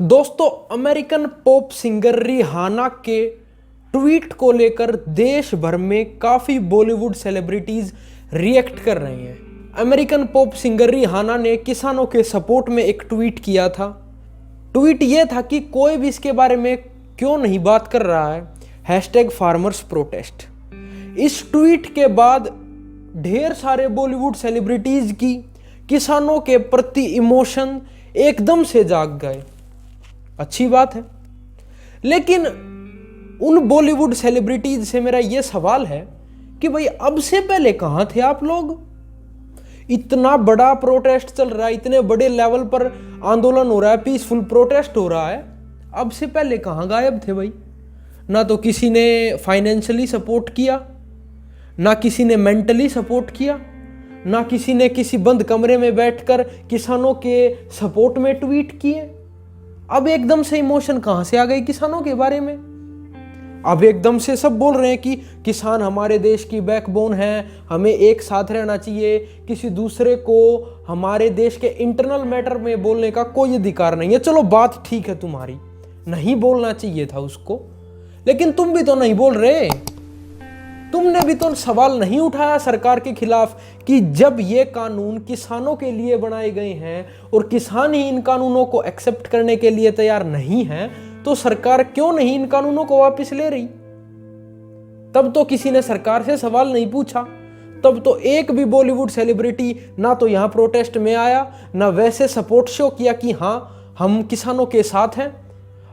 दोस्तों, American pop singer Rihanna के tweet को लेकर देश भर में काफी बॉलीवुड सेलिब्रिटीज रिएक्ट कर रहे हैं। अमेरिकन पॉप सिंगर रिहाना ने किसानों के सपोर्ट में एक ट्वीट किया था। ट्वीट यह था कि कोई भी इसके बारे में क्यों नहीं बात कर रहा है, #फार्मर्स प्रोटेस्ट। इस ट्वीट के बाद ढेर सारे बॉलीवुड सेलिब्रिटीज की किसानों के प्रति इमोशन एकदम से जाग गए। अच्छी बात है, लेकिन उन बॉलीवुड सेलिब्रिटीज से मेरा यह सवाल है कि भाई अब से पहले कहां थे आप लोग? इतना बड़ा प्रोटेस्ट चल रहा है, इतने बड़े लेवल पर आंदोलन हो रहा है, पीसफुल प्रोटेस्ट हो रहा है, अब से पहले कहां गायब थे भाई? ना तो किसी ने फाइनेंशियली सपोर्ट किया, ना किसी ने मेंटली सपोर्ट किया, ना किसी ने किसी बंद कमरे में बैठकर किसानों के सपोर्ट में ट्वीट किए। अब एकदम से इमोशन कहां से आ गई किसानों के बारे में? अब एकदम से सब बोल रहे हैं कि किसान हमारे देश की बैकबोन है, हमें एक साथ रहना चाहिए, किसी दूसरे को हमारे देश के इंटरनल मैटर में बोलने का कोई अधिकार नहीं है। चलो बात ठीक है तुम्हारी, नहीं बोलना चाहिए था उसको, लेकिन तुम भी तो नहीं बोल रहे। तुमने भी तो सवाल नहीं उठाया सरकार के खिलाफ कि जब ये कानून किसानों के लिए बनाए गए हैं और किसान ही इन कानूनों को एक्सेप्ट करने के लिए तैयार नहीं है, तो सरकार क्यों नहीं इन कानूनों को वापस ले रही? तब तो किसी ने सरकार से सवाल नहीं पूछा। तब तो एक भी बॉलीवुड सेलिब्रिटी ना तो यहां प्रोटेस्ट में आया, ना वैसे सपोर्ट शो किया कि हां हम किसानों के साथ हैं।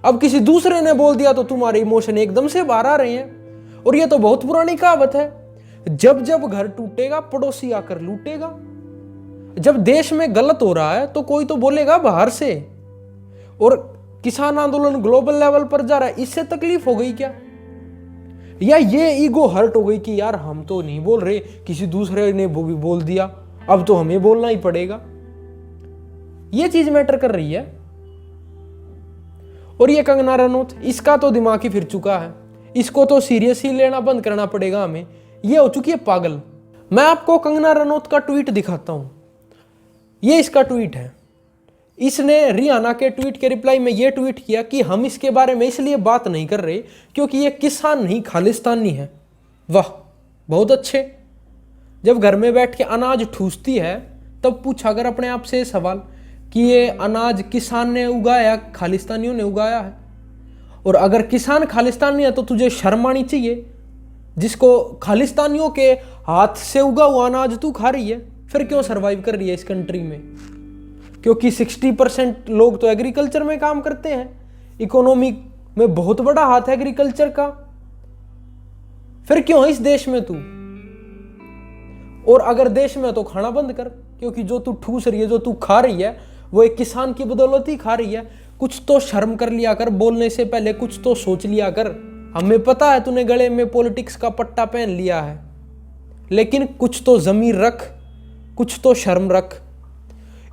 अब किसी दूसरे ने बोल दिया तो तुम्हारे इमोशन एकदम से बाहर आ रहे हैं। और यह तो बहुत पुरानी कहावत है, जब जब घर टूटेगा पड़ोसी आकर लूटेगा। जब देश में गलत हो रहा है तो कोई तो बोलेगा बाहर से। और किसान आंदोलन ग्लोबल लेवल पर जा रहा है, इससे तकलीफ हो गई क्या? या ये ईगो हर्ट हो गई कि यार हम तो नहीं बोल रहे, किसी दूसरे ने वो भी बोल दिया, अब तो हमें बोलना ही पड़ेगा। ये चीज मैटर कर रही है। और ये कंगना रनौत, इसका तो दिमाग ही फिर चुका है, इसको तो सीरियसली लेना बंद करना पड़ेगा हमें। ये हो चुकी है पागल। मैं आपको कंगना रनौत का ट्वीट दिखाता हूं। ये इसका ट्वीट है। इसने रिहाना के ट्वीट के रिप्लाई में ये ट्वीट किया कि हम इसके बारे में इसलिए बात नहीं कर रहे क्योंकि ये किसान नहीं खालिस्तानी है। वाह, बहुत अच्छे। जब घर में बैठ के अनाज ठूसती है तब पूछा कर अपने आप से सवाल कि ये अनाज किसान ने उगाया, खालिस्तानियों ने उगाया है? और अगर किसान खालिस्तानी है तो तुझे शर्म आनी चाहिए। जिसको खालिस्तानियों के हाथ से उगा हुआ अनाज तू खा रही है, फिर क्यों सरवाइव कर रही है इस कंट्री में? क्योंकि 60% लोग तो एग्रीकल्चर में काम करते हैं। इकोनॉमी में बहुत बड़ा हाथ है एग्रीकल्चर का। फिर क्यों है इस देश में तू? और अगर देश में तो खाना बंद कर, क्योंकि जो तू ठूस रही है, जो तू खा रही है, वो एक किसान की बदौलत ही खा रही है। कुछ तो शर्म कर लिया कर, बोलने से पहले कुछ तो सोच लिया कर। हमें पता है तूने गले में पॉलिटिक्स का पट्टा पहन लिया है, लेकिन कुछ तो जमीर रख, कुछ तो शर्म रख।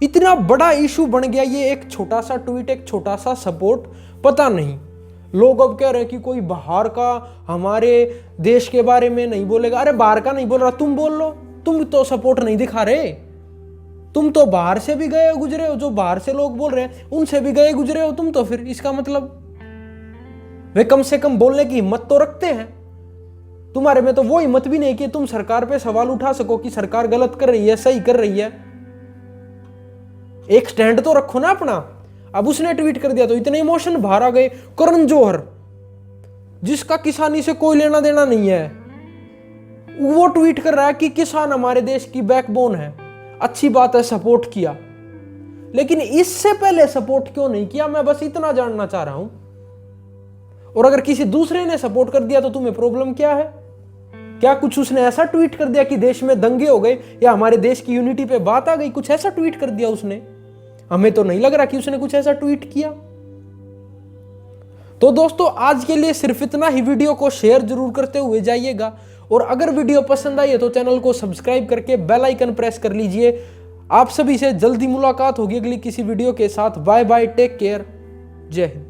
इतना बड़ा इशू बन गया ये एक छोटा सा ट्वीट, एक छोटा सा सपोर्ट। पता नहीं लोग अब कह रहे हैं कि कोई बाहर का हमारे देश के बारे में नहीं बोलेगा। अरे बाहर का नहीं बोल रहा, तुम बोल लो। तुम तो सपोर्ट नहीं दिखा रहे। तुम तो बाहर से भी गए गुजरे हो, जो बाहर से लोग बोल रहे हैं उनसे भी गए गुजरे हो तुम। तो फिर इसका मतलब वे कम से कम बोलने की हिम्मत तो रखते हैं। तुम्हारे में तो वो हिम्मत भी नहीं कि तुम सरकार पे सवाल उठा सको कि सरकार गलत कर रही है, सही कर रही है। एक स्टैंड तो रखो ना अपना। अब उसने ट्वीट कर दिया तो इतने इमोशन बाहर आ गए। करण जौहर, जिसका किसानी से कोई लेना देना नहीं है, वो ट्वीट कर रहा है कि किसान हमारे देश की बैकबोन है। अच्छी बात है, सपोर्ट किया, लेकिन इससे पहले सपोर्ट क्यों नहीं किया? मैं बस इतना जानना चाह रहा हूं। और अगर किसी दूसरे ने सपोर्ट कर दिया तो तुम्हें प्रॉब्लम क्या है? क्या कुछ उसने ऐसा ट्वीट कर दिया कि देश में दंगे हो गए या हमारे देश की यूनिटी पे बात आ गई? कुछ ऐसा ट्वीट कर दिया उसने? हमें तो नहीं लग रहा कि उसने कुछ ऐसा ट्वीट किया। तो दोस्तों, आज के लिए सिर्फ इतना ही। वीडियो को शेयर जरूर करते हुए जाइएगा, और अगर वीडियो पसंद आई है तो चैनल को सब्सक्राइब करके बेल आइकन प्रेस कर लीजिए। आप सभी से जल्दी मुलाकात होगी अगली किसी वीडियो के साथ। बाय बाय, टेक केयर, जय हिंद।